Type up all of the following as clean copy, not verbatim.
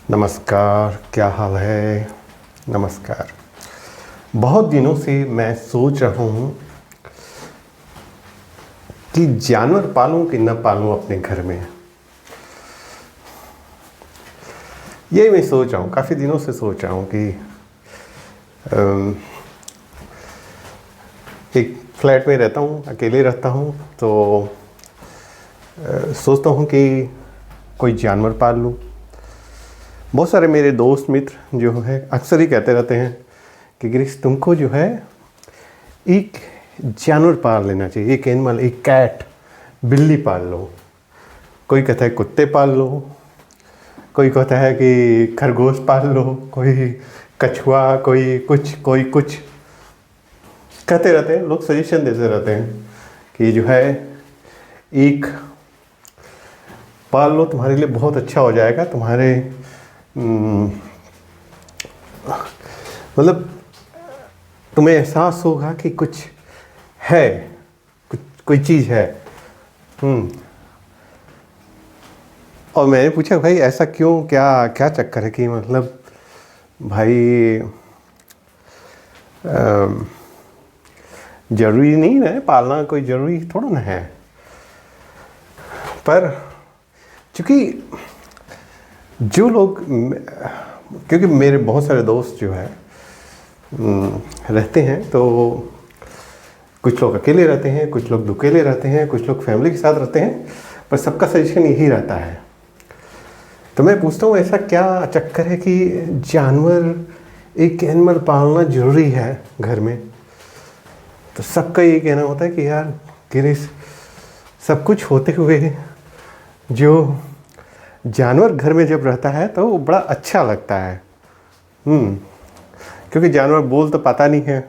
नमस्कार, क्या हाल है। नमस्कार। बहुत दिनों से मैं सोच रहा हूँ कि जानवर पालूं कि न पालूं अपने घर में। यही मैं सोच रहा हूँ, काफ़ी दिनों से सोच रहा हूँ कि एक फ्लैट में रहता हूँ, अकेले रहता हूँ, तो सोचता हूँ कि कोई जानवर पाल लूँ। बहुत सारे मेरे दोस्त मित्र जो है अक्सर ही कहते रहते हैं कि गिरीश तुमको जो है एक जानवर पाल लेना चाहिए, एक एनिमल, एक कैट, बिल्ली पाल लो। कोई कहता है कुत्ते पाल लो, कोई कहता है कि खरगोश पाल लो, कोई कछुआ, कोई कुछ कहते रहते हैं। लोग सजेशन देते रहते हैं कि जो है एक पाल लो, तुम्हारे लिए बहुत अच्छा हो जाएगा। तुम्हारे मतलब तुम्हें एहसास होगा कि कुछ है, कोई चीज़ है। और मैंने पूछा भाई ऐसा क्यों, क्या क्या चक्कर है कि मतलब भाई ज़रूरी नहीं है पालना, कोई ज़रूरी थोड़ा ना है। पर चूँकि जो लोग, क्योंकि मेरे बहुत सारे दोस्त जो है रहते हैं, तो कुछ लोग अकेले रहते हैं, कुछ लोग दुकेले रहते हैं, कुछ लोग फैमिली के साथ रहते हैं, पर सबका सजेशन यही रहता है। तो मैं पूछता हूँ ऐसा क्या चक्कर है कि जानवर, एक एनिमल पालना ज़रूरी है घर में। तो सबका ये कहना होता है कि यार गिरीश, सब कुछ होते हुए जो जानवर घर में जब रहता है तो वो बड़ा अच्छा लगता है। क्योंकि जानवर बोल तो पता नहीं है,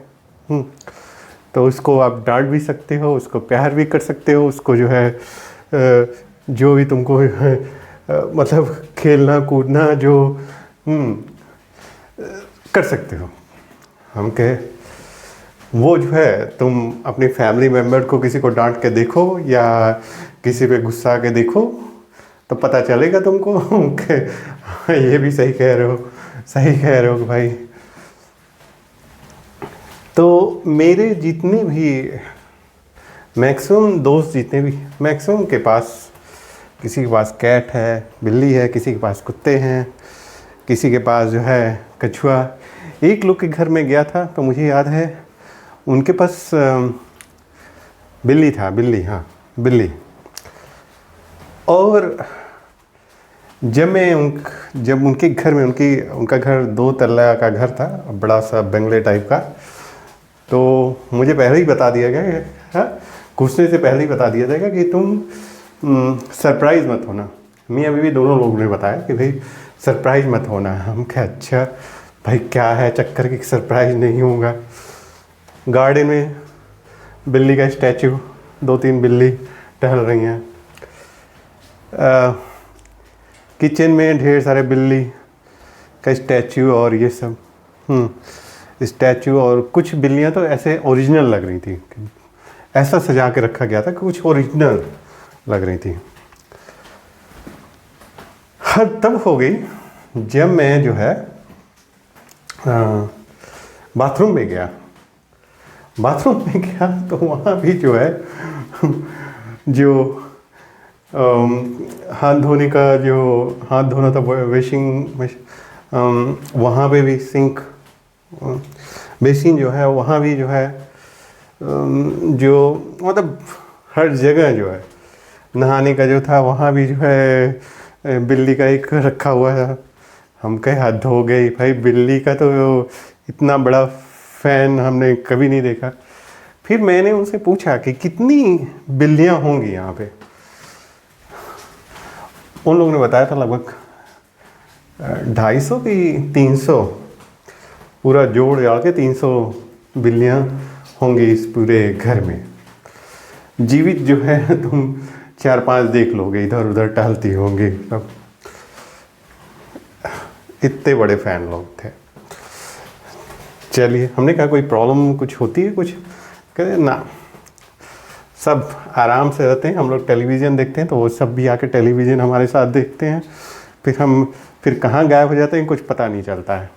तो उसको आप डांट भी सकते हो, उसको प्यार भी कर सकते हो, उसको जो है जो भी तुमको मतलब खेलना कूदना जो कर सकते हो। हम कहे वो जो है, तुम अपनी फैमिली मेम्बर को किसी को डांट के देखो या किसी पे गुस्सा के देखो तो पता चलेगा तुमको कि ये भी सही कह रहे हो भाई। तो मेरे जितने भी मैक्सिमम दोस्त, जितने भी मैक्सिमम के पास, किसी के पास कैट है, बिल्ली है, किसी के पास कुत्ते हैं, किसी के पास जो है कछुआ। एक लोग के घर में गया था तो मुझे याद है उनके पास बिल्ली था, बिल्ली। और जब उनके घर में, उनका घर 2 तल्ला का घर था, बड़ा सा बंगले टाइप का। तो मुझे पहले ही बता दिया गया, हाँ, घुसने से पहले ही बता दिया जाएगा कि तुम सरप्राइज़ मत होना। मियाँ बीवी दोनों लोगों ने बताया कि भाई सरप्राइज़ मत होना। हम क्या, अच्छा भाई क्या है चक्कर की सरप्राइज़ नहीं होगा। गार्डन में बिल्ली का स्टैचू, 2-3 बिल्ली टहल रही हैं। किचन में ढेर सारे बिल्ली का स्टैचू और ये सब स्टैचू, और कुछ बिल्लियाँ तो ऐसे ओरिजिनल लग रही थी, ऐसा सजा के रखा गया था कि कुछ ओरिजिनल लग रही थी। हद तब हो गई जब मैं जो है बाथरूम में गया तो वहाँ भी जो है जो हाथ धोना था, वॉशिंग, वहाँ पे भी सिंक, बेसिन जो है वहाँ भी जो है जो मतलब हर जगह जो है नहाने का जो था वहाँ भी जो है बिल्ली का एक रखा हुआ था। हम कहे हद हो गई भाई, बिल्ली का तो इतना बड़ा फ़ैन हमने कभी नहीं देखा। फिर मैंने उनसे पूछा कि कितनी बिल्लियाँ होंगी यहाँ पे। उन लोगों ने बताया था लगभग 250 की 300, पूरा जोड़ जाड़ के 300 बिल्लियाँ होंगी इस पूरे घर में। जीवित जो है तुम 4-5 देख लोगे, इधर उधर टहलती होंगी सब। इतने बड़े फ़ैन लोग थे। चलिए, हमने कहा कोई प्रॉब्लम कुछ होती है कुछ? कहते ना, सब आराम से रहते हैं। हम लोग टेलीविज़न देखते हैं तो वो सब भी आके टेलीविज़न हमारे साथ देखते हैं। फिर हम फिर कहाँ गायब हो जाते हैं कुछ पता नहीं चलता है।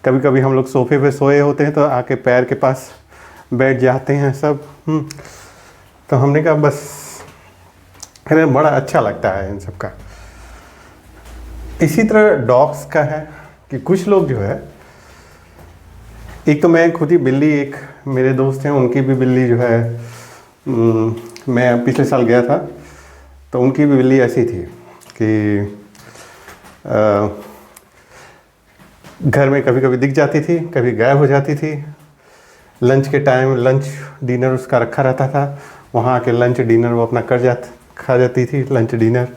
कभी कभी हम लोग सोफे पे सोए होते हैं तो आके पैर के पास बैठ जाते हैं सब। तो हमने कहा बस हमें बड़ा अच्छा लगता है इन सब का। इसी तरह डॉग्स का है कि कुछ लोग जो है, एक तो मैं खुद ही बिल्ली, एक मेरे दोस्त हैं उनकी भी बिल्ली जो है, मैं पिछले साल गया था तो उनकी भी बिल्ली ऐसी थी कि घर में कभी कभी दिख जाती थी, कभी गायब हो जाती थी। लंच के टाइम लंच डिनर उसका रखा रहता था, वहाँ आके लंच डिनर वो अपना खा जाती थी लंच डिनर।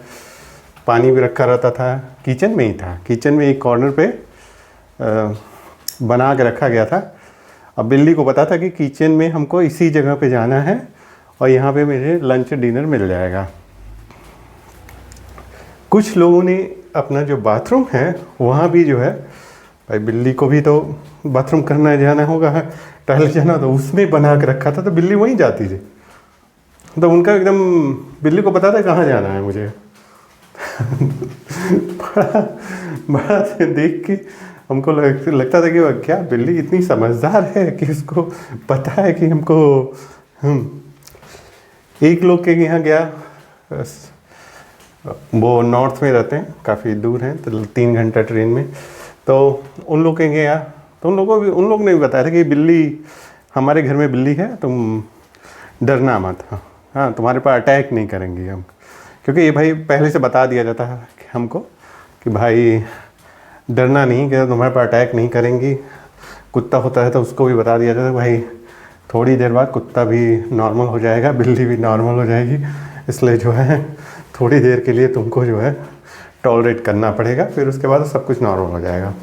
पानी भी रखा रहता था, किचन में ही था, किचन में एक कॉर्नर पे बना के रखा गया था। अब बिल्ली को पता था कि किचन में हमको इसी जगह पे जाना है और यहाँ पे मेरे लंच डिनर मिल जाएगा। कुछ लोगों ने अपना जो बाथरूम है वहाँ भी जो है, भाई बिल्ली को भी तो बाथरूम करना जाना होगा, टहल जाना, तो उसमें बना के रखा था तो बिल्ली वहीं जाती थी। तो उनका एकदम, बिल्ली को पता था कहाँ जाना है मुझे। बड़ा देख के हमको लगता था कि वह क्या बिल्ली इतनी समझदार है कि उसको पता है कि हमको। एक लोग के यहाँ गया, वो नॉर्थ में रहते हैं, काफ़ी दूर हैं, तो 3 घंटा ट्रेन में। तो उन लोग के गया तो उन लोग ने भी बताया था कि बिल्ली, हमारे घर में बिल्ली है, तुम डरना मत। हाँ, तुम्हारे पर अटैक नहीं करेंगी हम, क्योंकि ये भाई पहले से बता दिया जाता है कि हमको कि भाई डरना नहीं, कि तुम्हारे पर अटैक नहीं करेंगी। कुत्ता होता है तो उसको भी बता दिया जाता है भाई थोड़ी देर बाद कुत्ता भी नॉर्मल हो जाएगा, बिल्ली भी नॉर्मल हो जाएगी, इसलिए जो है थोड़ी देर के लिए तुमको जो है टॉलरेट करना पड़ेगा, फिर उसके बाद सब कुछ नॉर्मल हो जाएगा।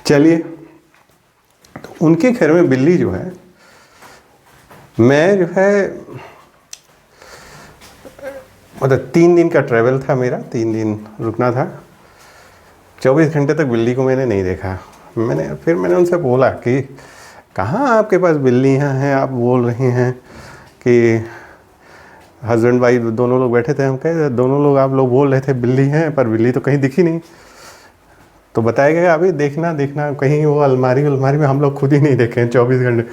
चलिए, तो उनके घर में बिल्ली जो है, मैं जो है मतलब 3 दिन का ट्रैवल था मेरा, 3 दिन रुकना था। 24 घंटे तक बिल्ली को मैंने नहीं देखा। फिर मैंने उनसे बोला कि कहाँ आपके पास बिल्लियाँ हैं, आप बोल रहे हैं कि हस्बैंड वाइफ दोनों लोग बैठे थे, हम कहे दोनों लोग आप लोग बोल रहे थे बिल्ली हैं, पर बिल्ली तो कहीं दिखी नहीं। तो बताया गया अभी देखना कहीं वो अलमारी में, हम लोग खुद ही नहीं देखे हैं 24 घंटे,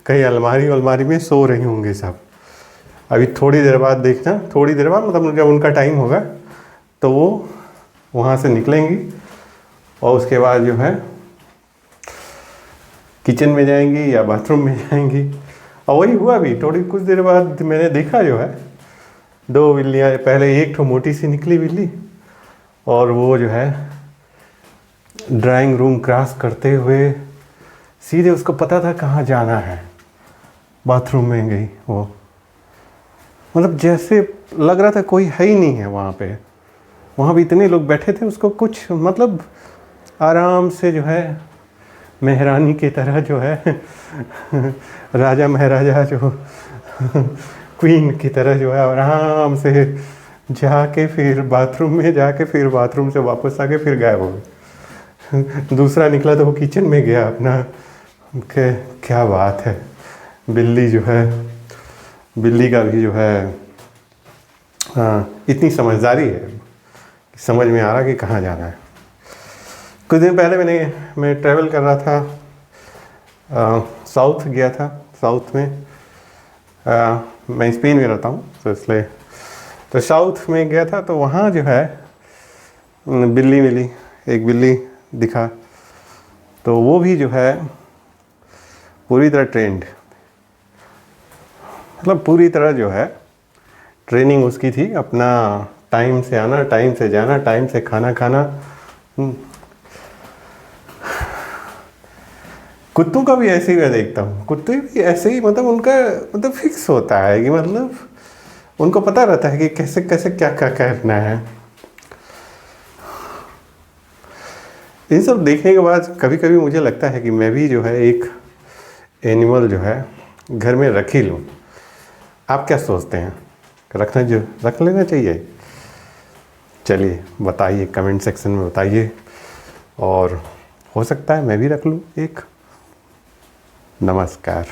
कहीं अलमारी में सो रही होंगी सब। अभी थोड़ी देर बाद देखना, थोड़ी देर बाद मतलब जब उनका टाइम होगा तो वो वहाँ से निकलेंगी और उसके बाद जो है किचन में जाएंगी या बाथरूम में जाएंगी। और वही हुआ भी, थोड़ी कुछ देर बाद मैंने देखा जो है 2 बिल्लियाँ, पहले एक ठो मोटी सी निकली बिल्ली और वो जो है ड्राइंग रूम क्रॉस करते हुए सीधे, उसको पता था कहाँ जाना है, बाथरूम में गई वो। मतलब जैसे लग रहा था कोई है ही नहीं है वहाँ पे। वहाँ भी इतने लोग बैठे थे, उसको कुछ मतलब आराम से जो है महारानी की तरह जो है राजा महाराजा जो क्वीन की तरह जो है आराम से जाके फिर बाथरूम में जाके फिर बाथरूम से वापस आके फिर गायब हो गए। दूसरा निकला तो वो किचन में गया अपना। क्या बात है, बिल्ली जो है, बिल्ली का भी जो है इतनी समझदारी है, समझ में आ रहा कि कहाँ जाना है। कुछ दिन पहले मैं ट्रैवल कर रहा था, साउथ गया था। साउथ में मैं स्पेन में रहता हूँ तो इसलिए, तो साउथ में गया था तो वहाँ जो है बिल्ली मिली, एक बिल्ली दिखा, तो वो भी जो है पूरी तरह ट्रेंड, मतलब पूरी तरह जो है ट्रेनिंग उसकी थी, अपना टाइम से आना, टाइम से जाना, टाइम से खाना खाना। कुत्तों का भी ऐसे ही मैं देखता हूँ, कुत्ते भी ऐसे ही, मतलब उनका मतलब फिक्स होता है कि मतलब उनको पता रहता है कि कैसे कैसे क्या क्या करना है। इन सब देखने के बाद कभी कभी मुझे लगता है कि मैं भी जो है एक एनिमल जो है घर में रख ही लूँ। आप क्या सोचते हैं, रख लेना चाहिए? चलिए बताइए, कमेंट सेक्शन में बताइए, और हो सकता है मैं भी रख लूँ एक। नमस्कार।